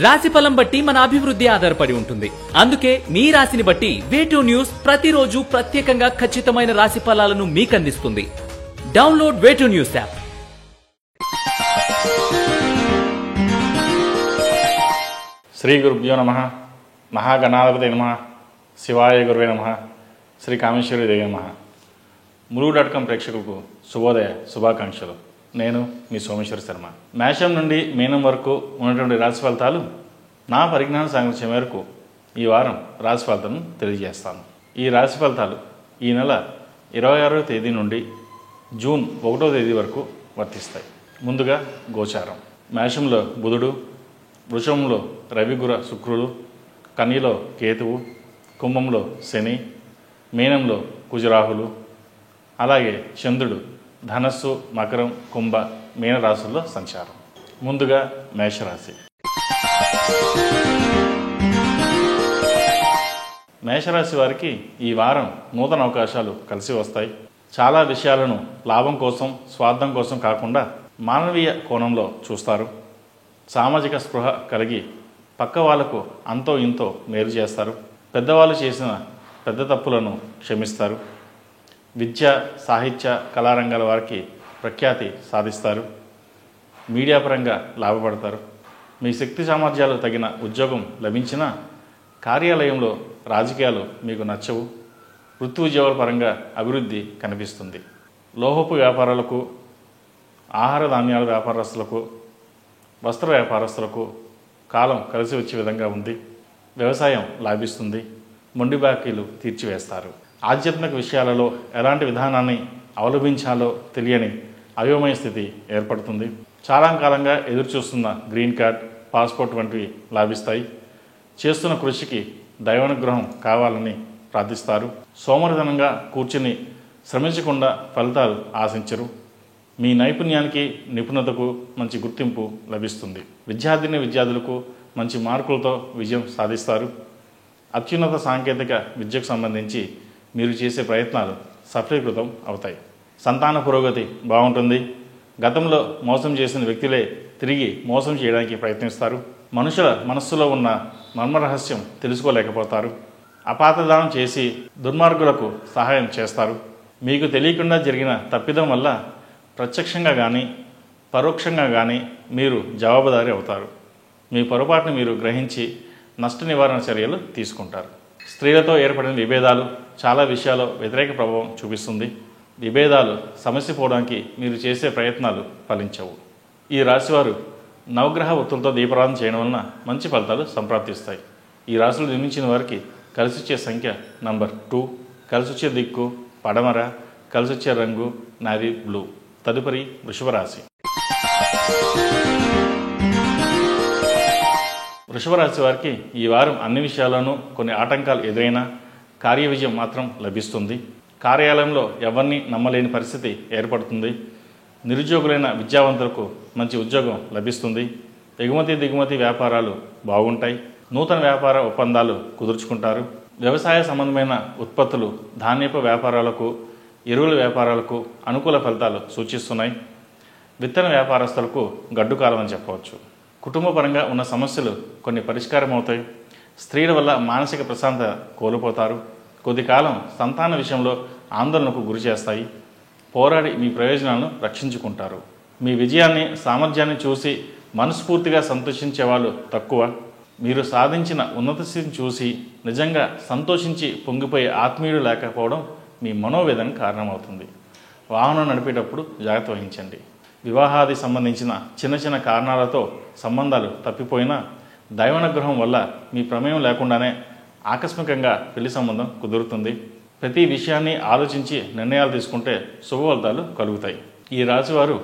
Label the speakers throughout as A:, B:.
A: రాశిఫలం బట్టి మన అభివృద్ధి ఆధారపడి ఉంటుంది. అందుకే మీ రాశిని బట్టి వే2 న్యూస్ ప్రతిరోజు ప్రత్యేకంగా ఖచ్చితమైన రాశి ఫలాలను మీకు అందిస్తుంది. Download way2 news app.
B: శ్రీ గురుభ్యో నమః. మహాగణాధిపతయే నమః. శివాయ గురువే నమః. శ్రీ కామేశ్వరి దేవి నమః. ములుగు.com ప్రేక్షకులకు శుభోదయ శుభాకాంక్షలు. నేను మీ సోమేశ్వర శర్మ. మేషం నుండి మీనం వరకు ఉన్నటువంటి రాశి ఫలితాలు నా పరిజ్ఞాన సామర్థ్యం మేరకు ఈ వారం రాశి ఫలితాలను తెలియజేస్తాను. ఈ రాశి ఫలితాలు ఈ నెల 26వ తేదీ నుండి జూన్ 1వ తేదీ వరకు వర్తిస్తాయి. ముందుగా గోచారం. మేషంలో బుధుడు, వృషభంలో రవి గుర శుక్రులు, కన్యలో కేతువు, కుంభంలో శని, మీనంలో కుజరాహులు, అలాగే చంద్రుడు ధనస్సు, మకరం, కుంభ, మీన రాశుల్లో సంచారం. ముందుగా మేషరాశి. మేషరాశి వారికి ఈ వారం నూతన అవకాశాలు కలిసి వస్తాయి. చాలా విషయాలను లాభం కోసం, స్వార్థం కోసం కాకుండా మానవీయ కోణంలో చూస్తారు. సామాజిక స్పృహ కలిగి పక్క వాళ్లకు అంతో ఇంతో మేలు చేస్తారు. పెద్దవాళ్ళు చేసిన పెద్ద తప్పులను క్షమిస్తారు. విద్య, సాహిత్య, కళారంగాల వారికి ప్రఖ్యాతి సాధిస్తారు. మీడియా పరంగా లాభపడతారు. మీ శక్తి సామర్థ్యాలు తగిన ఉద్యోగం లభించినా కార్యాలయంలో రాజకీయాలు మీకు నచ్చవు. వృత్తి ఉద్యోగాల పరంగా అభివృద్ధి కనిపిస్తుంది. లోహపు వ్యాపారాలకు, ఆహార ధాన్యాల వ్యాపారస్తులకు, వస్త్ర వ్యాపారస్తులకు కాలం కలిసి వచ్చే విధంగా ఉంది. వ్యవసాయం లాభిస్తుంది. మొండి బాకీలు తీర్చివేస్తారు. ఆధ్యాత్మిక విషయాలలో ఎలాంటి విధానాన్ని అవలంబించాలో తెలియని అయోమయ స్థితి ఏర్పడుతుంది. చాలా కాలంగా ఎదురుచూస్తున్న గ్రీన్ కార్డ్, పాస్పోర్ట్ వంటివి లాభిస్తాయి. చేస్తున్న కృషికి దైవానుగ్రహం కావాలని ప్రార్థిస్తారు. సోమరితనంగా కూర్చుని శ్రమించకుండా ఫలితాలు ఆశించరు. మీ నైపుణ్యానికి, నిపుణతకు మంచి గుర్తింపు లభిస్తుంది. విద్యార్థులకు మంచి మార్కులతో విజయం సాధిస్తారు. అత్యున్నత సాంకేతిక విద్యకు సంబంధించి మీరు చేసే ప్రయత్నాలు సఫలీకృతం అవుతాయి. సంతాన పురోగతి బాగుంటుంది. గతంలో మోసం చేసిన వ్యక్తులే తిరిగి మోసం చేయడానికి ప్రయత్నిస్తారు. మనుషుల మనస్సులో ఉన్న మర్మరహస్యం తెలుసుకోలేకపోతారు. అపాతదానం చేసి దుర్మార్గులకు సహాయం చేస్తారు. మీకు తెలియకుండా జరిగిన తప్పిదం వల్ల ప్రత్యక్షంగా కానీ పరోక్షంగా కానీ మీరు జవాబుదారీ అవుతారు. మీ పొరపాటును మీరు గ్రహించి నష్ట నివారణ చర్యలు తీసుకుంటారు. స్త్రీలతో ఏర్పడిన విభేదాలు చాలా విషయాల్లో వ్యతిరేక ప్రభావం చూపిస్తుంది. విభేదాలు సమస్య పోవడానికి మీరు చేసే ప్రయత్నాలు ఫలించవు. ఈ రాశివారు నవగ్రహ ఒత్తులతో దీపారాధన చేయడం వలన మంచి ఫలితాలు సంప్రాప్తిస్తాయి. ఈ రాశులు నిర్మించిన వారికి కలిసొచ్చే సంఖ్య నంబర్ 2, కలిసొచ్చే దిక్కు పడమర, కలిసొచ్చే రంగు నావీ బ్లూ. తదుపరి వృషభ రాశి. వృషభ రాశి వారికి ఈ వారం అన్ని విషయాల్లోనూ కొన్ని ఆటంకాలు ఎదురైనా కార్య విజయం మాత్రం లభిస్తుంది. కార్యాలయంలో ఎవరిని నమ్మలేని పరిస్థితి ఏర్పడుతుంది. నిరుద్యోగులైన విద్యావంతులకు మంచి ఉద్యోగం లభిస్తుంది. ఎగుమతి దిగుమతి వ్యాపారాలు బాగుంటాయి. నూతన వ్యాపార ఒప్పందాలు కుదుర్చుకుంటారు. వ్యవసాయ సంబంధమైన ఉత్పత్తులు, ధాన్యపు వ్యాపారాలకు, ఎరువుల వ్యాపారాలకు అనుకూల ఫలితాలు సూచిస్తున్నాయి. విత్తన వ్యాపారస్తులకు గడ్డు కాలం అని చెప్పవచ్చు. కుటుంబ పరంగా ఉన్న సమస్యలు కొన్ని పరిష్కారం అవుతాయి. స్త్రీల వల్ల మానసిక ప్రశాంతత కోల్పోతారు. కొద్ది కాలం సంతాన విషయంలో ఆందోళనకు గురి చేస్తాయి. పోరాడి మీ ప్రయోజనాలను రక్షించుకుంటారు. మీ విజయాన్ని, సామర్థ్యాన్ని చూసి మనస్ఫూర్తిగా సంతోషించే వాళ్ళు తక్కువ. మీరు సాధించిన ఉన్నత స్థితిని చూసి నిజంగా సంతోషించి పొంగిపోయే ఆత్మీయుడు లేకపోవడం మీ మనోవేదన కారణమవుతుంది. వాహనం నడిపేటప్పుడు జాగ్రత్త వహించండి. వివాహాది సంబంధించిన చిన్న చిన్న కారణాలతో సంబంధాలు తప్పిపోయినా దైవానుగ్రహం వల్ల మీ ప్రమేయం లేకుండానే ఆకస్మికంగా పెళ్లి సంబంధం కుదురుతుంది. ప్రతి విషయాన్ని ఆలోచించి నిర్ణయాలు తీసుకుంటే శుభఫలితాలు కలుగుతాయి. ఈ రాశివారు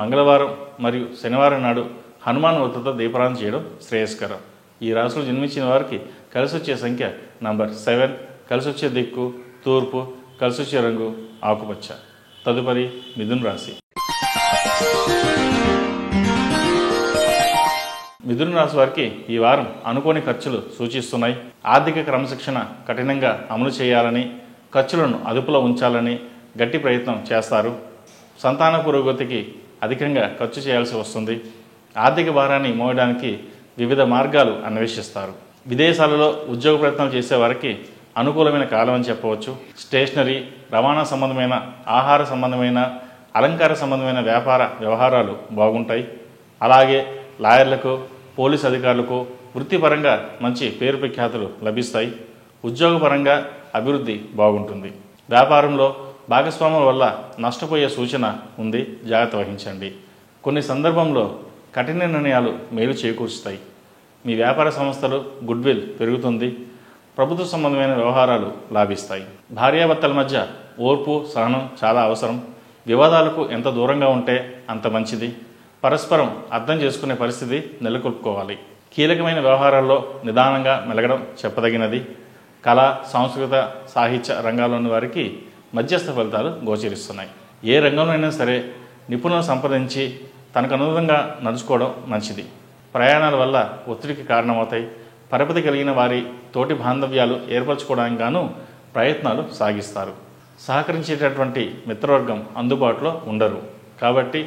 B: మంగళవారం మరియు శనివారం నాడు హనుమాన్ ఒత్తుతో దీపారాధన చేయడం శ్రేయస్కరం. ఈ రాశిలో జన్మించిన వారికి కలిసొచ్చే సంఖ్య నంబర్ 7, కలిసొచ్చే దిక్కు తూర్పు, కలిసొచ్చే రంగు ఆకుపచ్చ. తదుపరి మిథున రాశి. మిథున రాశి వారికి ఈ వారం అనుకోని ఖర్చులు సూచిస్తున్నాయి. ఆర్థిక క్రమశిక్షణ కఠినంగా అమలు చేయాలని, ఖర్చులను అదుపులో ఉంచాలని గట్టి ప్రయత్నం చేస్తారు. సంతాన పురోగతికి అధికంగా ఖర్చు చేయాల్సి వస్తుంది. ఆర్థిక భారాన్ని మోయడానికి వివిధ మార్గాలు అన్వేషిస్తారు. విదేశాలలో ఉద్యోగ ప్రయత్నాలు చేసేవారికి అనుకూలమైన కాలం అని చెప్పవచ్చు. స్టేషనరీ, రవాణా సంబంధమైన, ఆహార సంబంధమైన, అలంకార సంబంధమైన వ్యాపార వ్యవహారాలు బాగుంటాయి. అలాగే లాయర్లకు, పోలీస్ అధికారులకు వృత్తిపరంగా మంచి పేరు ప్రఖ్యాతులు లభిస్తాయి. ఉద్యోగపరంగా అభివృద్ధి బాగుంటుంది. వ్యాపారంలో భాగస్వాముల వల్ల నష్టపోయే సూచన ఉంది, జాగ్రత్త వహించండి. కొన్ని సందర్భంలో కఠిన నిర్ణయాలు మేలు చేకూరుస్తాయి. మీ వ్యాపార సంస్థలు గుడ్విల్ పెరుగుతుంది. ప్రభుత్వ సంబంధమైన వ్యవహారాలు లాభిస్తాయి. భార్యాభర్తల మధ్య ఓర్పు, సహనం చాలా అవసరం. వివాదాలకు ఎంత దూరంగా ఉంటే అంత మంచిది. పరస్పరం అర్థం చేసుకునే పరిస్థితి నెలకొల్పుకోవాలి. కీలకమైన వ్యవహారాల్లో నిదానంగా మెలగడం చెప్పదగినది. కళ, సాంస్కృతిక, సాహిత్య రంగాల్లోని వారికి మధ్యస్థ ఫలితాలు గోచరిస్తున్నాయి. ఏ రంగంలోనైనా సరే నిపుణులను సంప్రదించి తనకు అనుగుణంగా నడుచుకోవడం మంచిది. ప్రయాణాల వల్ల ఒత్తిడికి కారణమవుతాయి. పరపతి కలిగిన వారి తోటి బాంధవ్యాలు ఏర్పరచుకోవడానికి గాను ప్రయత్నాలు సాగిస్తారు. సహకరించేటటువంటి మిత్రవర్గం అందుబాటులో ఉండరు. కాబట్టి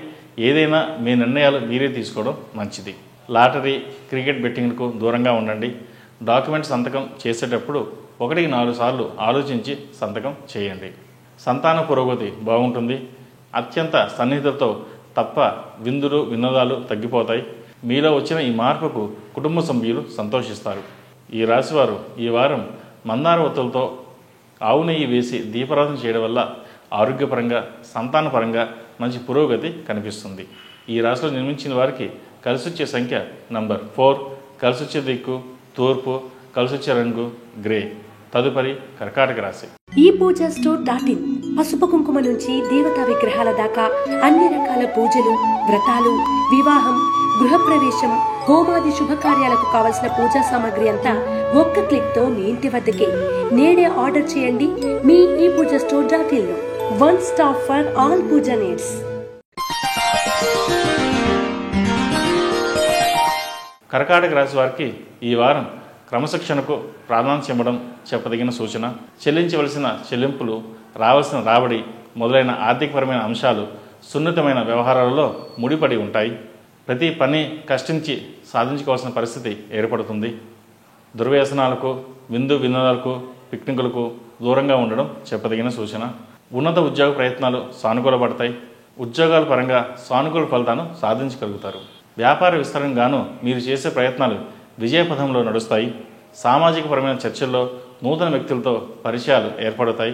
B: ఏదైనా మీ నిర్ణయాలు మీరే తీసుకోవడం మంచిది. లాటరీ, క్రికెట్ బెట్టింగ్లకు దూరంగా ఉండండి. డాక్యుమెంట్ సంతకం చేసేటప్పుడు 1-4 సార్లు ఆలోచించి సంతకం చేయండి. సంతాన పురోగతి బాగుంటుంది. అత్యంత సన్నిహితులతో తప్ప విందులు, వినోదాలు తగ్గిపోతాయి. మీలో వచ్చిన ఈ మార్పుకు కుటుంబ సభ్యులు సంతోషిస్తారు. ఈ రాశివారు ఈ వారం మందార ఒత్తులతో ఆవు నెయ్యి వేసి దీపారాధన చేయడం వల్ల ఆరోగ్యపరంగా, సంతానపరంగా మంచి పురోగతి కనిపిస్తుంది. ఈ రాశిలో జన్మించిన వారికి కలిసొచ్చే సంఖ్య నంబర్ 4, కలిసొచ్చే దిక్కు తూర్పు, కలిసొచ్చే రంగు గ్రే. తదుపరి కర్కాటక రాశి.
C: ఈ పూజా స్టోర్.in పసుపు కుంకుమ నుంచి దేవతా విగ్రహాల దాకా అన్ని రకాల పూజలు, వ్రతాలు, వివాహం, గృహప్రవేశం, హోమాది శుభకార్యాలకు కావలసిన పూజా సామాగ్రి అంతా ఒక్క క్లిక్ తో మీ ఇంటి వద్దకే. నేడే ఆర్డర్ చేయండి మీ ఈ పూజా స్టోర్.in లో. One stop for all pooja needs.
B: కర్కాటక రాశి వారికి ఈ వారం క్రమశిక్షణకు ప్రాధాన్యత ఇవ్వడం చెప్పదగిన సూచన. చెల్లించవలసిన చెల్లింపులు, రావాల్సిన రాబడి మొదలైన ఆర్థికపరమైన అంశాలు సున్నితమైన వ్యవహారాలలో ముడిపడి ఉంటాయి. ప్రతి పని కష్టించి సాధించుకోవాల్సిన పరిస్థితి ఏర్పడుతుంది. దుర్వ్యసనాలకు, విందు వినోదాలకు, పిక్నిక్లకు దూరంగా ఉండడం చెప్పదగిన సూచన. ఉన్నత ఉద్యోగ ప్రయత్నాలు సానుకూలపడతాయి. ఉద్యోగాల పరంగా సానుకూల ఫలితాలను సాధించగలుగుతారు. వ్యాపార విస్తరణగాను మీరు చేసే ప్రయత్నాలు విజయపథంలో నడుస్తాయి. సామాజిక పరమైన చర్చల్లో నూతన వ్యక్తులతో పరిచయాలు ఏర్పడతాయి.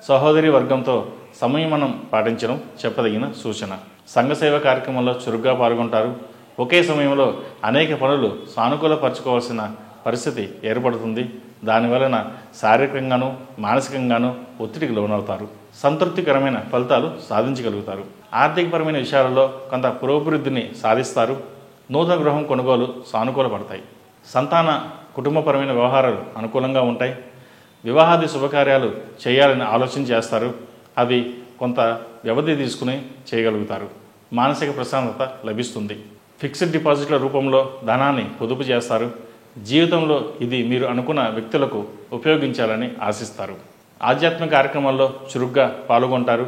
B: సహోదరి వర్గంతో సంయమనం పాటించడం చెప్పదగిన సూచన. సంఘసేవ కార్యక్రమంలో చురుగ్గా పాల్గొంటారు. ఒకే సమయంలో అనేక పనులు సానుకూలపరచుకోవాల్సిన పరిస్థితి ఏర్పడుతుంది. దానివలన శారీరకంగానూ మానసికంగానూ ఒత్తిడికి లోనవుతారు. సంతృప్తికరమైన ఫలితాలు సాధించగలుగుతారు. ఆర్థికపరమైన విషయాలలో కొంత పురోభివృద్ధిని సాధిస్తారు. నూతన గృహం కొనుగోలు సానుకూలపడతాయి. సంతాన, కుటుంబపరమైన వ్యవహారాలు అనుకూలంగా ఉంటాయి. వివాహాది శుభకార్యాలు చేయాలని ఆలోచన చేస్తారు. అవి కొంత వ్యవధి తీసుకుని చేయగలుగుతారు. మానసిక ప్రశాంతత లభిస్తుంది. ఫిక్స్డ్ డిపాజిట్ల రూపంలో ధనాన్ని పొదుపు చేస్తారు. జీవితంలో ఇది మీరు అనుకున్న వ్యక్తులకు ఉపయోగించాలని ఆశిస్తారు. ఆధ్యాత్మిక కార్యక్రమాల్లో చురుగ్గా పాల్గొంటారు.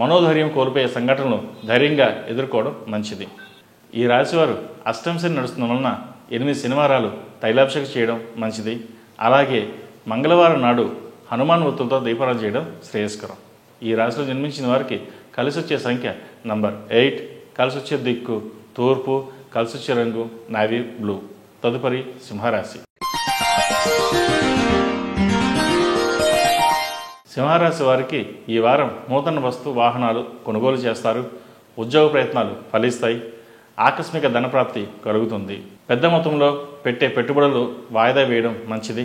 B: మనోధైర్యం కోల్పోయే సంఘటనలు ధైర్యంగా ఎదుర్కోవడం మంచిది. ఈ రాశివారు అష్టంశని నడుస్తున్న వలన 8 శనివారాలు తైలాభిషేకం చేయడం మంచిది. అలాగే మంగళవారం నాడు హనుమాన్ ఒత్తులతో దీపారాధన చేయడం శ్రేయస్కరం. ఈ రాశిలో జన్మించిన వారికి కలిసొచ్చే సంఖ్య నంబర్ 8, కలిసొచ్చే దిక్కు తూర్పు, కలిసొచ్చే రంగు నావీ బ్లూ. తదుపరి సింహరాశి. సింహరాశి వారికి ఈ వారం నూతన వస్తు వాహనాలు కొనుగోలు చేస్తారు. ఉద్యోగ ప్రయత్నాలు ఫలిస్తాయి. ఆకస్మిక ధనప్రాప్తి కలుగుతుంది. పెద్ద మొత్తంలో పెట్టే పెట్టుబడులు వాయిదా వేయడం మంచిది.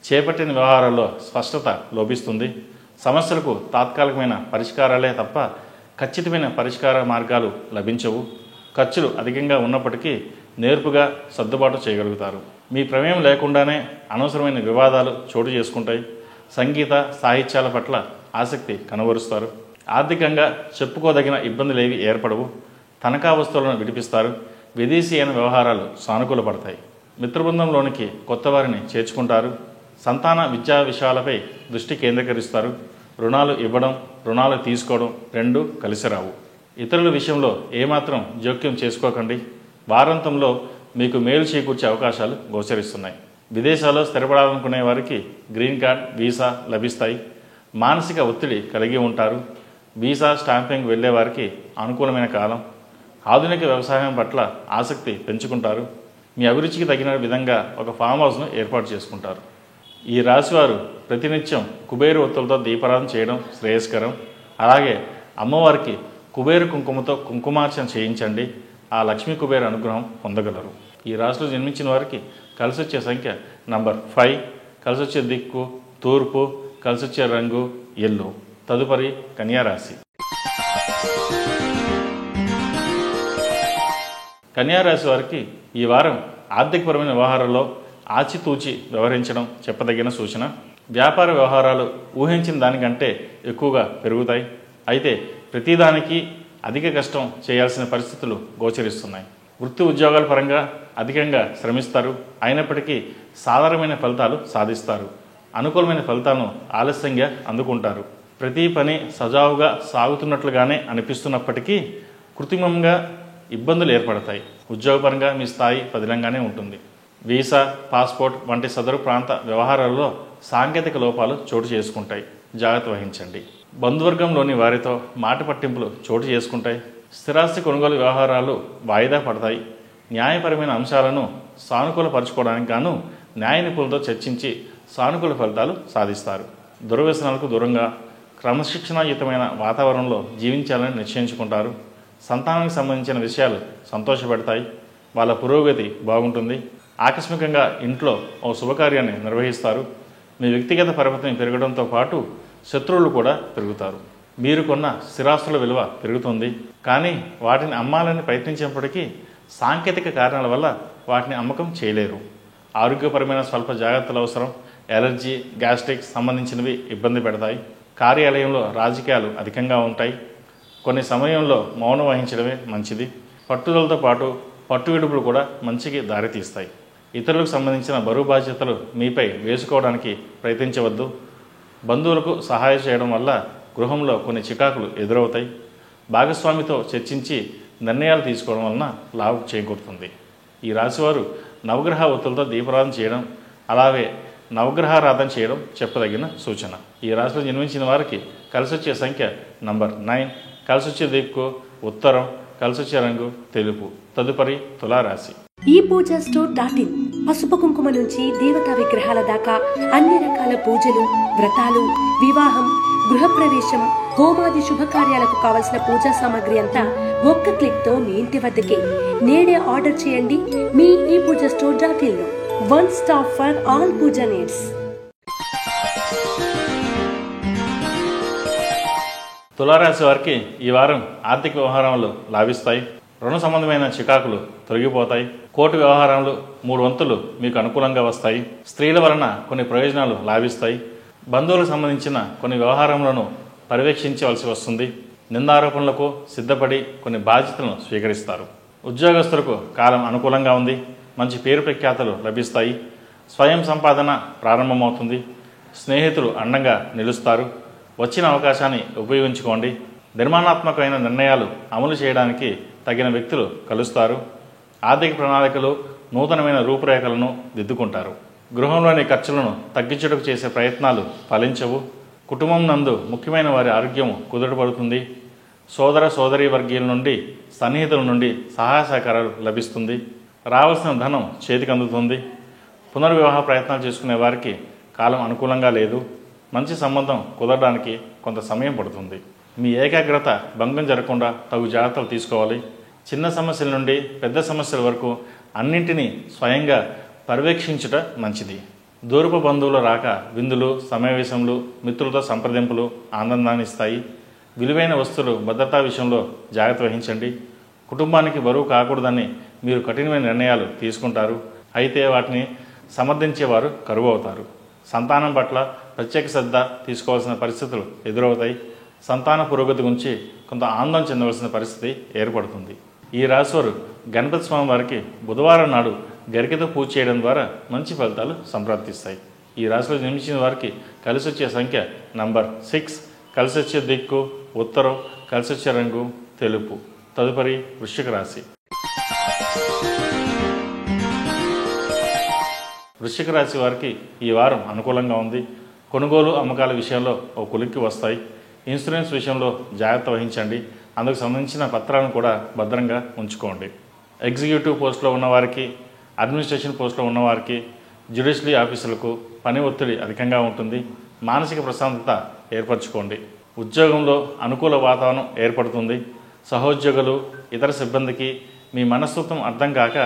B: చేపట్టిన వ్యవహారాల్లో స్పష్టత లోపిస్తుంది. సమస్యలకు తాత్కాలికమైన పరిష్కారాలే తప్ప ఖచ్చితమైన పరిష్కార మార్గాలు లభించవు. ఖర్చులు అధికంగా ఉన్నప్పటికీ నేర్పుగా సర్దుబాటు చేయగలుగుతారు. మీ ప్రమేయం లేకుండానే అనవసరమైన వివాదాలు చోటు చేసుకుంటాయి. సంగీత, సాహిత్యాల పట్ల ఆసక్తి కనబరుస్తారు. ఆర్థికంగా చెప్పుకోదగిన ఇబ్బందులేవి ఏర్పడవు. తనఖా వస్తువులను విడిపిస్తారు. విదేశీ అయిన వ్యవహారాలు సానుకూలపడతాయి. మిత్రబృందంలోనికి కొత్త వారిని చేర్చుకుంటారు. సంతాన విద్యా విషయాలపై దృష్టి కేంద్రీకరిస్తారు. రుణాలు ఇవ్వడం, రుణాలు తీసుకోవడం రెండూ కలిసి రావు. ఇతరుల విషయంలో ఏమాత్రం జోక్యం చేసుకోకండి. వారాంతంలో మీకు మేలు చేకూర్చే అవకాశాలు గోచరిస్తున్నాయి. విదేశాల్లో స్థిరపడాలనుకునే వారికి గ్రీన్ కార్డ్, వీసా లభిస్తాయి. మానసిక ఒత్తిడి కలిగి ఉంటారు. వీసా స్టాంపింగ్ వెళ్లే వారికి అనుకూలమైన కాలం. ఆధునిక వ్యవసాయం పట్ల ఆసక్తి పెంచుకుంటారు. మీ అభిరుచికి తగిన విధంగా ఒక ఫామ్ హౌస్ను ఏర్పాటు చేసుకుంటారు. ఈ రాశివారు ప్రతినిత్యం కుబేరు ఒత్తులతో దీపారాధన చేయడం శ్రేయస్కరం. అలాగే అమ్మవారికి కుబేరు కుంకుమతో కుంకుమార్చన చేయించండి. ఆ లక్ష్మీ కుబేరు అనుగ్రహం పొందగలరు. ఈ రాశిలో జన్మించిన వారికి కలిసొచ్చే సంఖ్య నంబర్ 5, కలిసొచ్చే దిక్కు తూర్పు, కలిసొచ్చే రంగు ఎల్లో. తదుపరి కన్యారాశి. కన్యారాశి వారికి ఈ వారం ఆర్థికపరమైన వ్యవహారాల్లో ఆచితూచి వ్యవహరించడం చెప్పదగిన సూచన. వ్యాపార వ్యవహారాలు ఊహించిన దానికంటే ఎక్కువగా పెరుగుతాయి. అయితే ప్రతిదానికి అధిక కష్టం చేయాల్సిన పరిస్థితులు గోచరిస్తున్నాయి. వృత్తి ఉద్యోగాల పరంగా అధికంగా శ్రమిస్తారు. అయినప్పటికీ సాధారణమైన ఫలితాలు సాధిస్తారు. అనుకూలమైన ఫలితాలను ఆలస్యంగా అందుకుంటారు. ప్రతి పని సజావుగా సాగుతున్నట్లుగానే అనిపిస్తున్నప్పటికీ కృత్రిమంగా ఇబ్బందులు ఏర్పడతాయి. ఉద్యోగపరంగా మీ స్థాయి పదిలంగానే ఉంటుంది. వీసా, పాస్పోర్ట్ వంటి సదరు ప్రాంత వ్యవహారాల్లో సాంకేతిక లోపాలు చోటు చేసుకుంటాయి. జాగ్రత్త వహించండి. బంధువర్గంలోని వారితో మాట పట్టింపులు చోటు చేసుకుంటాయి. స్థిరాస్తి కొనుగోలు వ్యవహారాలు వాయిదా పడతాయి. న్యాయపరమైన అంశాలను సానుకూలపరచుకోవడానికి గాను న్యాయ నిపుణులతో చర్చించి సానుకూల ఫలితాలు సాధిస్తారు. దుర్వ్యసనాలకు దూరంగా క్రమశిక్షణాయుతమైన వాతావరణంలో జీవించాలని నిశ్చయించుకుంటారు. సంతానానికి సంబంధించిన విషయాలు సంతోషపెడతాయి. వాళ్ళ పురోగతి బాగుంటుంది. ఆకస్మికంగా ఇంట్లో ఓ శుభకార్యాన్ని నిర్వహిస్తారు. మీ వ్యక్తిగత పరపతిని పెరగడంతో పాటు శత్రువులు కూడా పెరుగుతారు. మీరు కొన్న స్థిరాస్తుల విలువ పెరుగుతుంది. కానీ వాటిని అమ్మాలని ప్రయత్నించినప్పటికీ సాంకేతిక కారణాల వల్ల వాటిని అమ్మకం చేయలేరు. ఆరోగ్యపరమైన స్వల్ప జాగ్రత్తలు అవసరం. ఎలర్జీ, గ్యాస్ట్రిక్ సంబంధించినవి ఇబ్బంది పెడతాయి. కార్యాలయంలో రాజకీయాలు అధికంగా ఉంటాయి. కొన్ని సమయంలో మౌనం వహించడమే మంచిది. పట్టుదలతో పాటు పట్టు విడుపులు కూడా మంచికి దారితీస్తాయి. ఇతరులకు సంబంధించిన బరువు బాధ్యతలు మీపై వేసుకోవడానికి ప్రయత్నించవద్దు. బంధువులకు సహాయం చేయడం వల్ల గృహంలో కొన్ని చికాకులు ఎదురవుతాయి. భాగస్వామితో చర్చించి నిర్ణయాలు తీసుకోవడం వలన లాభం చేకూరుతుంది. ఈ రాశివారు నవగ్రహ ఒత్తులతో దీపారాధన చేయడం, అలాగే నవగ్రహారాధన చేయడం చెప్పదగిన సూచన. ఈ రాశిలో జన్మించిన వారికి కలిసొచ్చే సంఖ్య నంబర్ 9, కలిసొచ్చే దిక్కు ఉత్తరం, కలిసొచ్చే రంగు తెలుపు. తదుపరి తులారాశి.
C: ePoojaStore.in పసుపు కుంకుమ నుంచి దేవతా విగ్రహాల దాకా అన్ని రకాల పూజలు, వ్రతాలు, వివాహం, గృహప్రవేశం, హోమాది శుభకార్యాలకు కావలసిన పూజా సామాగ్రి అంతా ఒక్క క్లిక్ తో మీ ఇంటి వద్దకే. నేడే ఆర్డర్ చేయండి మీ ePoojaStore.in లో. One stop for all pooja needs.
B: తులారాశి వారికి ఈ వారం ఆర్థిక వ్యవహారాలు లాభిస్తాయి. రుణ సంబంధమైన చికాకులు తొలగిపోతాయి. కోర్టు వ్యవహారాలు 3 వంతులు మీకు అనుకూలంగా వస్తాయి. స్త్రీల వలన కొన్ని ప్రయోజనాలు లాభిస్తాయి. బంధువులకు సంబంధించిన కొన్ని వ్యవహారములను పర్యవేక్షించవలసి వస్తుంది. నిందారోపణలకు సిద్ధపడి కొన్ని బాధ్యతలను స్వీకరిస్తారు. ఉద్యోగస్తులకు కాలం అనుకూలంగా ఉంది. మంచి పేరు ప్రఖ్యాతలు లభిస్తాయి. స్వయం సంపాదన ప్రారంభమవుతుంది. స్నేహితులు అండంగా నిలుస్తారు. వచ్చిన అవకాశాన్ని ఉపయోగించుకోండి. నిర్మాణాత్మకమైన నిర్ణయాలు అమలు చేయడానికి తగిన వ్యక్తులు కలుస్తారు. ఆర్థిక ప్రణాళికలు నూతనమైన రూపురేఖలను దిద్దుకుంటారు. గృహంలోని ఖర్చులను తగ్గించుటకు చేసే ప్రయత్నాలు ఫలించవు. కుటుంబం నందు ముఖ్యమైన వారి ఆరోగ్యం కుదుటపడుతుంది. సోదర సోదరీ వర్గీయుల నుండి, సన్నిహితుల నుండి సహాయ సహకారాలు లభిస్తుంది. రావాల్సిన ధనం చేతికి అందుతుంది. పునర్వివాహ ప్రయత్నాలు చేసుకునే వారికి కాలం అనుకూలంగా లేదు. మంచి సంబంధం కుదరడానికి కొంత సమయం పడుతుంది. మీ ఏకాగ్రత భంగం జరగకుండా తగు జాగ్రత్తలు తీసుకోవాలి. చిన్న సమస్యల నుండి పెద్ద సమస్యల వరకు అన్నింటినీ స్వయంగా పర్యవేక్షించుట మంచిది. దూరపు బంధువుల రాక, విందులు, సమావేశములు, మిత్రులతో సంప్రదింపులు ఆనందాన్ని ఇస్తాయి. విలువైన వస్తువులు భద్రతా విషయంలో జాగ్రత్త వహించండి. కుటుంబానికి బరువు కాకూడదని మీరు కఠినమైన నిర్ణయాలు తీసుకుంటారు. అయితే వాటిని సమర్థించేవారు కరువు అవుతారు. సంతానం పట్ల ప్రత్యేక శ్రద్ధ తీసుకోవాల్సిన పరిస్థితులు ఎదురవుతాయి. సంతాన పురోగతి గురించి కొంత ఆందోళన చెందవలసిన పరిస్థితి ఏర్పడుతుంది. ఈ రాశివారు గణపతి స్వామి వారికి బుధవారం నాడు గరికతో పూజ చేయడం ద్వారా మంచి ఫలితాలు సంప్రాప్తిస్తాయి. ఈ రాశిలో జన్మించిన వారికి కలిసొచ్చే సంఖ్య నంబర్ 6, కలిసొచ్చే దిక్కు ఉత్తరం, కలిసొచ్చే రంగు తెలుపు. తదుపరి వృశ్చిక రాశి. వృశ్చిక రాశి వారికి ఈ వారం అనుకూలంగా ఉంది. కొనుగోలు అమ్మకాల విషయంలో ఓ కొలిక్కి వస్తాయి. ఇన్సూరెన్స్ విషయంలో జాగ్రత్త వహించండి. అందుకు సంబంధించిన పత్రాలను కూడా భద్రంగా ఉంచుకోండి. ఎగ్జిక్యూటివ్ పోస్టులో ఉన్నవారికి, అడ్మినిస్ట్రేషన్ పోస్టులో ఉన్నవారికి, జ్యుడిషియరీ ఆఫీసులకు పని ఒత్తిడి అధికంగా ఉంటుంది. మానసిక ప్రశాంతత ఏర్పరచుకోండి. ఉద్యోగంలో అనుకూల వాతావరణం ఏర్పడుతుంది. సహోద్యోగులు, ఇతర సిబ్బందికి మీ మనస్తత్వం అర్థం కాక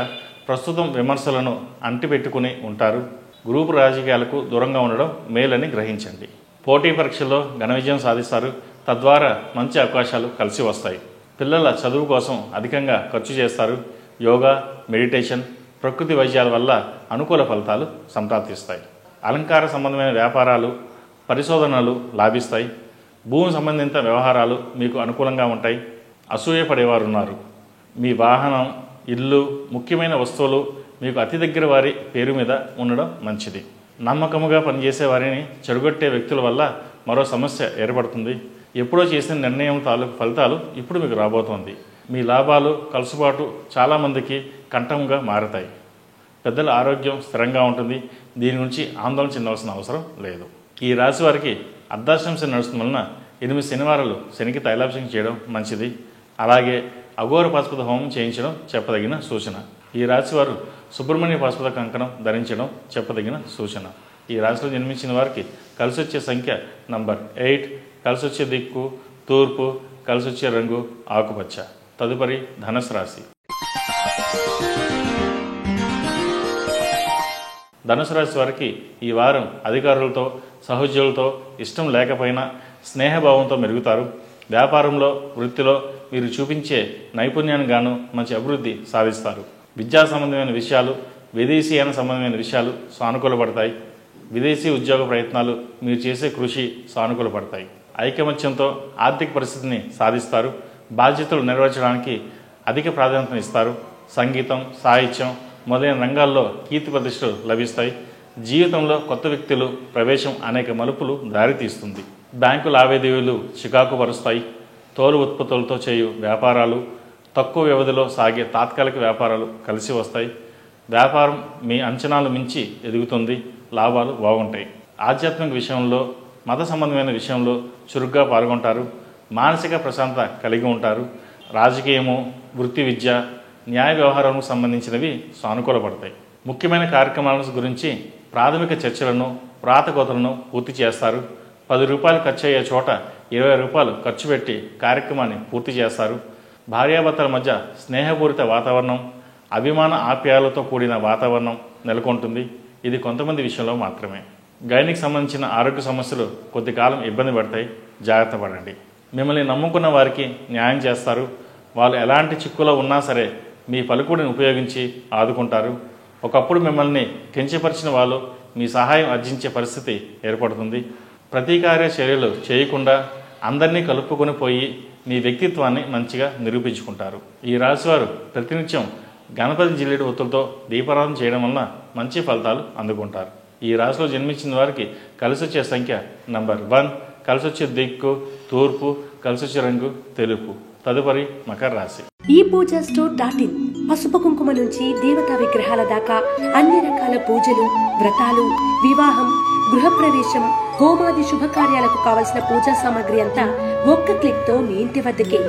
B: ప్రస్తుతం విమర్శలను అంటిపెట్టుకుని ఉంటారు. గ్రూపు రాజకీయాలకు దూరంగా ఉండడం మేలని గ్రహించండి. పోటీ పరీక్షల్లో ఘన విజయం సాధిస్తారు. తద్వారా మంచి అవకాశాలు కలిసి వస్తాయి. పిల్లల చదువు కోసం అధికంగా ఖర్చు చేస్తారు. యోగా, మెడిటేషన్, ప్రకృతి వైద్యాల వల్ల అనుకూల ఫలితాలు సంప్రాప్తిస్తాయి. అలంకార సంబంధమైన వ్యాపారాలు, పరిశోధనలు లాభిస్తాయి. భూమి సంబంధిత వ్యవహారాలు మీకు అనుకూలంగా ఉంటాయి. అసూయ పడేవారు ఉన్నారు. మీ వాహనం, ఇల్లు, ముఖ్యమైన వస్తువులు మీకు అతి దగ్గర వారి పేరు మీద ఉండడం మంచిది. నమ్మకముగా పనిచేసే వారిని చెడగొట్టే వ్యక్తుల వల్ల మరో సమస్య ఏర్పడుతుంది. ఎప్పుడో చేసిన నిర్ణయం తాలూకు ఫలితాలు ఇప్పుడు మీకు రాబోతోంది. మీ లాభాలు, కలుసుబాటు చాలామందికి కంఠంగా మారతాయి. పెద్దల ఆరోగ్యం స్థిరంగా ఉంటుంది. దీని గురించి ఆందోళన చెందవలసిన అవసరం లేదు. ఈ రాశి వారికి అర్ధాష్టమ శని నడుస్తున్న వలన 8 శనివారాలు శనికి తైలాభిషేకం చేయడం మంచిది. అలాగే అఘోర పాశుపత హోమం చేయించడం చెప్పదగిన సూచన. ఈ రాశివారు సుబ్రహ్మణ్య పాశుపత కంకణం ధరించడం చెప్పదగిన సూచన. ఈ రాశిలో జన్మించిన వారికి కలిసి వచ్చే సంఖ్య నంబర్ 8, కలిసి వచ్చే దిక్కు తూర్పు, కలిసి వచ్చే రంగు ఆకుపచ్చ. తదుపరి ధనుసు రాశి. ధనుసు రాశి వారికి ఈ వారం అధికారులతో, సహోద్యోగులతో ఇష్టం లేకపోయినా స్నేహభావంతో మెరుగుతారు. వ్యాపారంలో, వృత్తిలో మీరు చూపించే నైపుణ్యాన్ని గాను మంచి అభివృద్ధి సాధిస్తారు. విద్యా సంబంధమైన విషయాలు, విదేశీయాన సంబంధమైన విషయాలు సానుకూలపడతాయి. విదేశీ ఉద్యోగ ప్రయత్నాలు, మీరు చేసే కృషి సానుకూలపడతాయి. ఐకమత్యంతో ఆర్థిక పరిస్థితిని సాధిస్తారు. బాధ్యతలు నెరవేర్చడానికి అధిక ప్రాధాన్యతనిస్తారు. సంగీతం, సాహిత్యం మొదలైన రంగాల్లో కీర్తి ప్రతిష్టలు లభిస్తాయి. జీవితంలో కొత్త వ్యక్తులు ప్రవేశం అనేక మలుపులు దారితీస్తుంది. బ్యాంకు లావాదేవీలు చికాకు పరుస్తాయి. తోలు ఉత్పత్తులతో చేయు వ్యాపారాలు, తక్కువ వ్యవధిలో సాగే తాత్కాలిక వ్యాపారాలు కలిసి వస్తాయి. వ్యాపారం మీ అంచనాలు మించి ఎదుగుతుంది. లాభాలు బాగుంటాయి. ఆధ్యాత్మిక విషయంలో, మత సంబంధమైన విషయంలో చురుగ్గా పాల్గొంటారు. మానసిక ప్రశాంతత కలిగి ఉంటారు. రాజకీయము, వృత్తి విద్య, న్యాయ వ్యవహారాలకు సంబంధించినవి సానుకూలపడతాయి. ముఖ్యమైన కార్యక్రమాల గురించి ప్రాథమిక చర్చలను, ప్రాతకోతలను పూర్తి చేస్తారు. 10 రూపాయలు ఖర్చు అయ్యే చోట 20 రూపాయలు ఖర్చు పెట్టి కార్యక్రమాన్ని పూర్తి చేస్తారు. భార్యాభర్తల మధ్య స్నేహపూరిత వాతావరణం, అభిమాన ఆప్యాయాలతో కూడిన వాతావరణం నెలకొంటుంది. ఇది కొంతమంది విషయంలో మాత్రమే. గైనికి సంబంధించిన ఆరోగ్య సమస్యలు కొద్ది కాలం ఇబ్బంది పడతాయి. జాగ్రత్త పడండి. మిమ్మల్ని నమ్ముకున్న వారికి న్యాయం చేస్తారు. వాళ్ళు ఎలాంటి చిక్కులో ఉన్నా సరే మీ పలుకుడిని ఉపయోగించి ఆదుకుంటారు. ఒకప్పుడు మిమ్మల్ని కించపరిచిన వాళ్ళు మీ సహాయం అర్జించే పరిస్థితి ఏర్పడుతుంది. ప్రతీకార చర్యలు చేయకుండా అందరినీ కలుపుకొని పోయి మీ వ్యక్తిత్వాన్ని మంచిగా నిరూపించుకుంటారు. ఈ రాశివారు ప్రతినిత్యం గణపతి జిల్లేడు ఒత్తులతో దీపారాధన చేయడం వలన మంచి ఫలితాలు అందుకుంటారు. ఈ రాశిలో జన్మించిన వారికి కలిసి వచ్చే సంఖ్య నంబర్ 1, కలిసి వచ్చే దిక్కు తూర్పు, కలిసి వచ్చే రంగు తెలుపు. తదుపరి మకర రాశి.
C: ఈ పూజ స్టోర్.in పసుపు కుంకుమ నుంచి దేవతా విగ్రహాల దాకా అన్ని రకాల పూజలు, వ్రతాలు, వివాహం, గృహప్రవేశం, హోమాది శుభకార్యాలకు కావలసిన పూజా సామాగ్రి అంతా ఒక్క క్లిక్ తో మీ ఇంటి వద్దకే.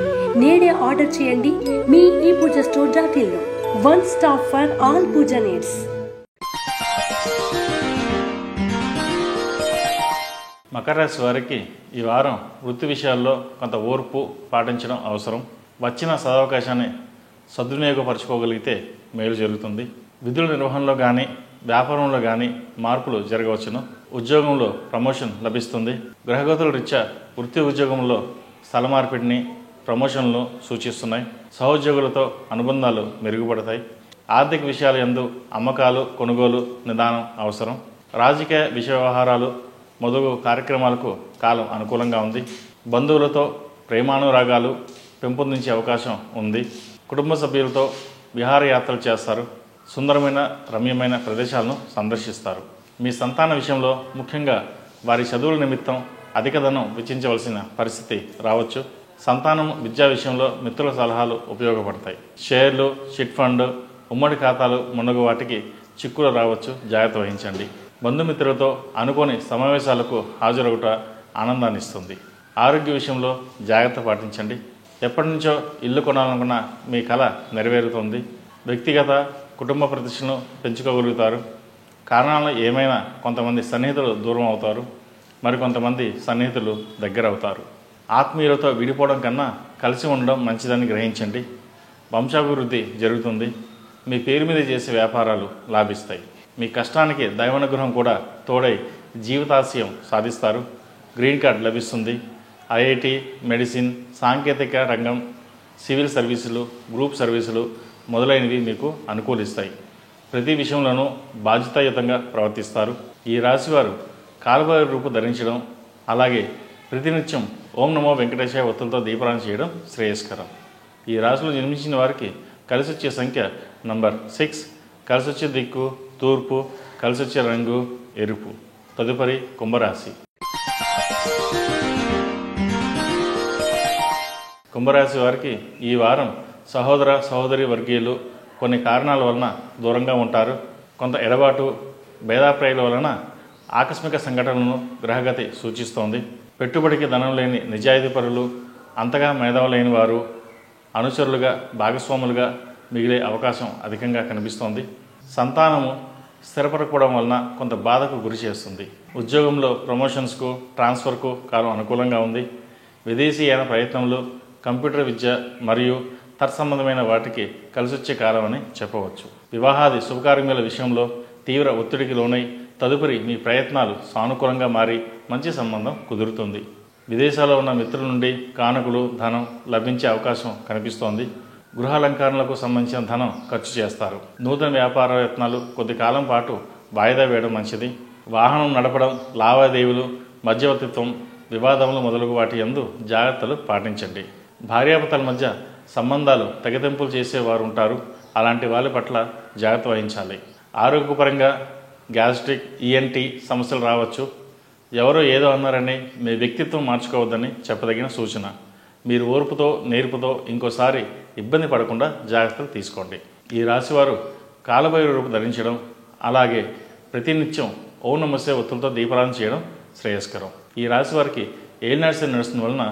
C: నేడే ఆర్డర్ చేయండి మీ ఈ పూజ స్టోర్.in లో. One stop for all pooja needs.
B: మకర రాశి వారికి ఈ వారం వృత్తి విషయాల్లో కొంత ఓర్పు పాటించడం అవసరం. వచ్చిన సదవకాశాన్ని సద్వినియోగపరచుకోగలిగితే మేలు జరుగుతుంది. విధుల నిర్వహణలో కానీ, వ్యాపారంలో కానీ మార్పులు జరగవచ్చును. ఉద్యోగంలో ప్రమోషన్ లభిస్తుంది. గ్రహగతుల రీత్యా వృత్తి ఉద్యోగంలో స్థల మార్పిడిని, ప్రమోషన్లు సూచిస్తున్నాయి. సహోద్యోగులతో అనుబంధాలు మెరుగుపడతాయి. ఆర్థిక విషయాల యందు అమ్మకాలు, కొనుగోలు నిదానం అవసరం. రాజకీయ విషయ వ్యవహారాలు మొదలు కార్యక్రమాలకు కాలం అనుకూలంగా ఉంది. బంధువులతో ప్రేమానురాగాలు పెంపొందించే అవకాశం ఉంది. కుటుంబ సభ్యులతో విహారయాత్రలు చేస్తారు. సుందరమైన, రమ్యమైన ప్రదేశాలను సందర్శిస్తారు. మీ సంతాన విషయంలో ముఖ్యంగా వారి చదువుల నిమిత్తం అధిక ధనం వెచ్చించవలసిన పరిస్థితి రావచ్చు. సంతానం విద్యా విషయంలో మిత్రుల సలహాలు ఉపయోగపడతాయి. షేర్లు, చిట్ ఫండ్, ఉమ్మడి ఖాతాలు మున్నగు వాటికి చిక్కులు రావచ్చు, జాగ్రత్త వహించండి. బంధుమిత్రులతో అనుకోని సమావేశాలకు హాజరవుట ఆనందాన్ని ఇస్తుంది. ఆరోగ్య విషయంలో జాగ్రత్త పాటించండి. ఎప్పటి నుంచో ఇల్లు కొనాలనుకున్న మీ కల నెరవేరుతుంది. వ్యక్తిగత కుటుంబ ప్రతిష్టను పెంచుకోగలుగుతారు. కారణాలు ఏమైనా కొంతమంది సన్నిహితులు దూరం అవుతారు, మరికొంతమంది సన్నిహితులు దగ్గర అవుతారు. ఆత్మీయులతో విడిపోవడం కన్నా కలిసి ఉండడం మంచిదని గ్రహించండి. వంశాభివృద్ధి జరుగుతుంది. మీ పేరు మీద చేసే వ్యాపారాలు లాభిస్తాయి. మీ కష్టానికి దైవానుగ్రహం కూడా తోడై జీవితాశయం సాధిస్తారు. గ్రీన్ కార్డ్ లభిస్తుంది. ఐఐటి, మెడిసిన్, సాంకేతిక రంగం, సివిల్ సర్వీసులు, గ్రూప్ సర్వీసులు మొదలైనవి మీకు అనుకూలిస్తాయి. ప్రతి విషయంలోనూ బాధ్యతాయుతంగా ప్రవర్తిస్తారు. ఈ రాశివారు కాలభైరవ రూపు ధరించడం, అలాగే ప్రతినిత్యం ఓం నమో వెంకటేశాయ ఒత్తులతో దీపారాధన చేయడం శ్రేయస్కరం. ఈ రాశిలో జన్మించిన వారికి కలిసి వచ్చే సంఖ్య నంబర్ 6, కలిసి వచ్చే దిక్కు తూర్పు, కలిసి వచ్చే రంగు ఎరుపు. తదుపరి కుంభరాశి. కుంభరాశి వారికి ఈ వారం సహోదర సహోదరి వర్గీయులు కొన్ని కారణాల వలన దూరంగా ఉంటారు. కొంత ఎడబాటు, భేదాప్రాయాల వలన ఆకస్మిక సంఘటనలను గ్రహగతి సూచిస్తోంది. పెట్టుబడికి ధనం లేని నిజాయితీపరులు, అంతగా మేధావు లేని వారు అనుచరులుగా, భాగస్వాములుగా మిగిలే అవకాశం అధికంగా కనిపిస్తోంది. సంతానము స్థిరపడకపోవడం వలన కొంత బాధకు గురి చేస్తుంది. ఉద్యోగంలో ప్రమోషన్స్కు, ట్రాన్స్ఫర్కు కాలం అనుకూలంగా ఉంది. విదేశీయాన ప్రయత్నములు, కంప్యూటర్ విద్య మరియు తత్సంబంధమైన వాటికి కలిసొచ్చే కాలం అని చెప్పవచ్చు. వివాహాది శుభకార్యముల విషయంలో తీవ్ర ఒత్తిడికి లోనై తదుపరి మీ ప్రయత్నాలు సానుకూలంగా మారి మంచి సంబంధం కుదురుతుంది. విదేశాల్లో ఉన్న మిత్రుల నుండి కానుకలు, ధనం లభించే అవకాశం కనిపిస్తోంది. గృహాలంకరణలకు సంబంధించిన ధనం ఖర్చు చేస్తారు. నూతన వ్యాపార యత్నాలు కొద్ది కాలం పాటు వాయిదా వేయడం మంచిది. వాహనం నడపడం, లావాదేవీలు, మధ్యవర్తిత్వం, వివాదములు మొదలగు వాటి యందు జాగ్రత్తలు పాటించండి. భార్యాభర్తల మధ్య సంబంధాలు తెగతెంపులు చేసేవారు ఉంటారు. అలాంటి వాళ్ళ పట్ల జాగ్రత్త వహించాలి. ఆరోగ్యపరంగా గ్యాస్ట్రిక్, ఈఎన్టీ సమస్యలు రావచ్చు. ఎవరో ఏదో అన్నారని మీ వ్యక్తిత్వం మార్చుకోవద్దని చెప్పదగిన సూచన. మీరు ఓర్పుతో, నేర్పుతో ఇంకోసారి ఇబ్బంది పడకుండా జాగ్రత్తలు తీసుకోండి. ఈ రాశివారు కాలభైరవ రూపు ధరించడం, అలాగే ప్రతినిత్యం ఓం నమస్తే ఒత్తులతో దీపారాధన చేయడం శ్రేయస్కరం. ఈ రాశి వారికి ఏలినాటి శని నడుస్తున్న వలన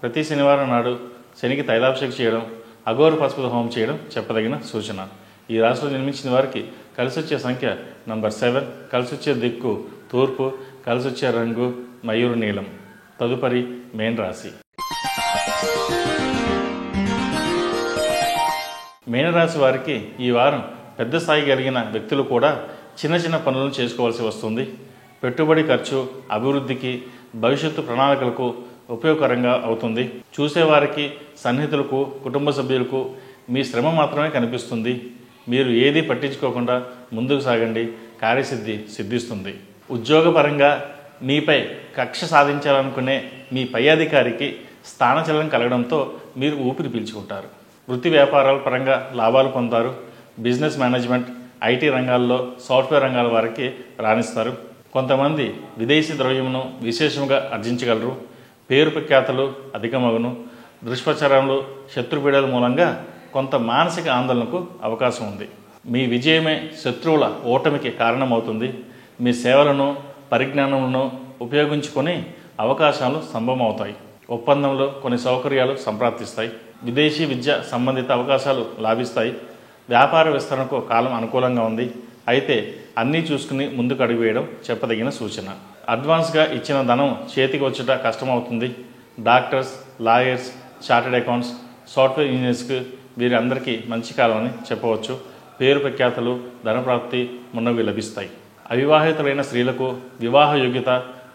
B: ప్రతి శనివారం నాడు శనికి తైలాభిషేకం చేయడం, అఘోర పసుపు హోమం చేయడం చెప్పదగిన సూచన. ఈ రాశిలో జన్మించిన వారికి కలిసి వచ్చే సంఖ్య నంబర్ 7, కలిసి వచ్చే దిక్కు తూర్పు, కలిసి వచ్చే రంగు మయూరు నీలం. తదుపరి మేన్ రాశి. మీనరాశి వారికి ఈ వారం పెద్ద స్థాయి కలిగిన వ్యక్తులు కూడా చిన్న చిన్న పనులను చేసుకోవాల్సి వస్తుంది. పెట్టుబడి ఖర్చు అభివృద్ధికి, భవిష్యత్తు ప్రణాళికలకు ఉపయోగకరంగా అవుతుంది. చూసేవారికి, సన్నిహితులకు, కుటుంబ సభ్యులకు మీ శ్రమ మాత్రమే కనిపిస్తుంది. మీరు ఏదీ పట్టించుకోకుండా ముందుకు సాగండి, కార్యసిద్ధి సిద్ధిస్తుంది. ఉద్యోగపరంగా మీపై కక్ష సాధించాలనుకునే మీ పై అధికారికి స్థానచలనం కలగడంతో మీరు ఊపిరి పీల్చుకుంటారు. వృత్తి వ్యాపారాల పరంగా లాభాలు పొందుతారు. బిజినెస్ మేనేజ్మెంట్, ఐటీ రంగాల్లో, సాఫ్ట్వేర్ రంగాల వారికి రాణిస్తారు. కొంతమంది విదేశీ ద్రవ్యమును విశేషంగా ఆర్జించగలరు. పేరు ప్రఖ్యాతలు అధికమగును. దుష్ప్రచారంలో, శత్రుపీడల మూలంగా కొంత మానసిక ఆందోళనకు అవకాశం ఉంది. మీ విజయమే శత్రువుల ఓటమికి కారణమవుతుంది. మీ సేవలను, పరిజ్ఞానములను ఉపయోగించుకొని అవకాశాలు సంభవమవుతాయి. ఒప్పందంలో కొన్ని సౌకర్యాలు సంప్రాప్తిస్తాయి. విదేశీ విద్య సంబంధిత అవకాశాలు లాభిస్తాయి. వ్యాపార విస్తరణకు కాలం అనుకూలంగా ఉంది. అయితే అన్నీ చూసుకుని ముందుకు అడుగు వేయడం చెప్పదగిన సూచన. అడ్వాన్స్గా ఇచ్చిన ధనం చేతికి వచ్చుట కష్టమవుతుంది. Doctors, lawyers, chartered accounts, software ఇంజనీర్స్కి వీరందరికీ మంచి కాలం అని చెప్పవచ్చు. పేరు ప్రఖ్యాతలు, ధనప్రాప్తి మున్నవి లభిస్తాయి. అవివాహితులైన స్త్రీలకు వివాహ యోగ్యత,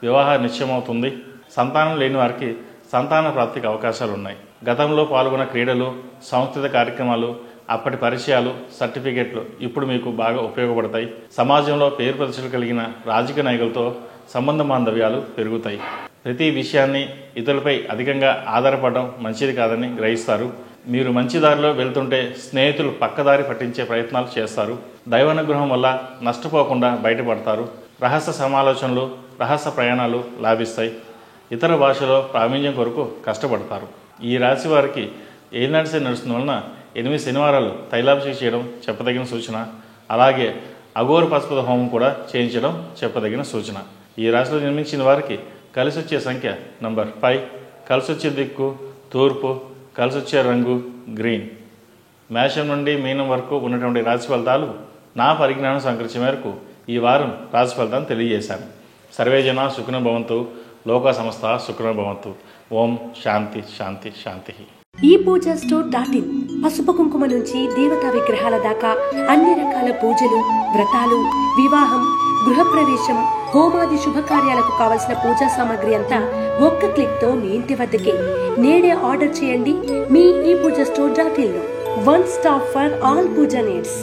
B: వివాహ నిశ్చయమవుతుంది. సంతానం లేని వారికి సంతాన ప్రాప్తికి అవకాశాలు ఉన్నాయి. గతంలో పాల్గొన్న క్రీడలు, సాంస్కృతిక కార్యక్రమాలు, అప్పటి పరిచయాలు, సర్టిఫికెట్లు ఇప్పుడు మీకు బాగా ఉపయోగపడతాయి. సమాజంలో పేరు ప్రతిష్టలు కలిగిన రాజకీయ నాయకులతో సంబంధ బాంధవ్యాలు పెరుగుతాయి. ప్రతి విషయాన్ని ఇతరులపై అధికంగా ఆధారపడడం మంచిది కాదని గ్రహిస్తారు. మీరు మంచి దారిలో వెళ్తుంటే స్నేహితులు పక్కదారి పట్టించే ప్రయత్నాలు చేస్తారు. దైవానుగ్రహం వల్ల నష్టపోకుండా బయటపడతారు. రహస్య సమాలోచనలు, రహస్య ప్రయాణాలు లాభిస్తాయి. ఇతర భాషలో ప్రావీణ్యం కొరకు కష్టపడతారు. ఈ రాశి వారికి ఏలినాటి శని నడుస్తున్న వలన 8 శనివారాలు తైలాభిషేకం చేయడం చెప్పదగిన సూచన. అలాగే అఘోర పశుపత హోమం కూడా చేయించడం చెప్పదగిన సూచన. ఈ రాశిలో జన్మించిన వారికి కలిసి వచ్చే సంఖ్య నంబర్ 5, కలిసి వచ్చే దిక్కు తూర్పు, కలిసి వచ్చే రంగు గ్రీన్. మేషం నుండి మీనం వరకు ఉన్నటువంటి రాశి ఫలితాలు నా పరిజ్ఞానం సంకరించే మేరకు ఈ వారం రాశి ఫలితాన్ని తెలియజేశాను. సర్వేజన సుఖినో భవంతు, లోక సమస్త సుఖినో భవంతు. ఓం శాంతి శాంతి శాంతి.
C: ePoojaStore.in పసుపు కుంకుమ నుంచి దేవతా విగ్రహాల దాకా అన్ని రకాల పూజలు, వ్రతాలు, వివాహం, గృహప్రవేశం, హోమాది శుభకార్యాలకు కావలసిన పూజా సామాగ్రి అంతా ఒక్క క్లిక్ తో మీ ఇంటి వద్దకే. నేడే ఆర్డర్ చేయండి మీ ePoojaStore.in లో. One stop for all pooja needs.